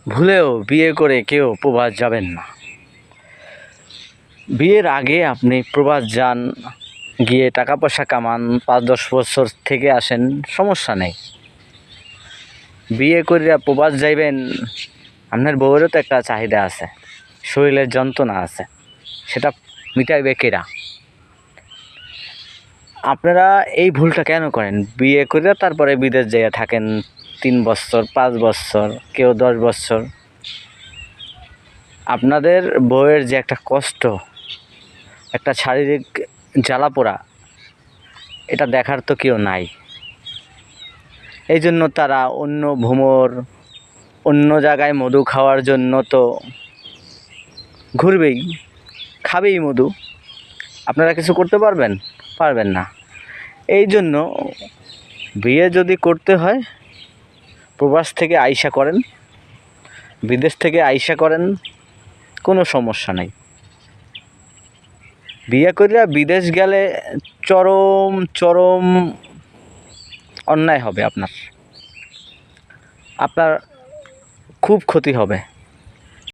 ভুলেও বিয়ে করে কেউ প্রবাস যাবেন না। বিয়ের আগে আপনি প্রবাস যান, গিয়ে টাকা পয়সা কামান, 5-10 বছর থেকে আসেন, সমস্যা নেই। বিয়ে করিয়া প্রবাস যাইবেন, আপনার বউয়েরও তো একটা চাহিদা আছে, শরীরের যন্ত্রণা আছে, সেটা মিটাইবে কেরা? আপনারা এই ভুলটা কেন করেন? বিয়ে করিয়া তারপরে বিদেশ যাইয়া থাকেন 3 বছর, 5 বছর, কেউ 10 বছর। আপনাদের বউয়ের যে একটা কষ্ট, একটা শারীরিক জ্বালাপোড়া, এটা দেখার তো কেউ নাই। এই জন্য তারা অন্য ভ্রমর, অন্য জায়গায় মধু খাওয়ার জন্য তো ঘুরবেই, খাবেই মধু। আপনারা কিছু করতে পারবেন? পারবেন না। এই জন্য বিয়ে যদি করতে হয়, প্রবাস থেকে আইসা করেন, বিদেশ থেকে আইসা করেন, কোনো সমস্যা নাই। বিয়ে করিয়া বিদেশ গেলে চরম চরম অন্যায় হবে, আপনার খুব ক্ষতি হবে।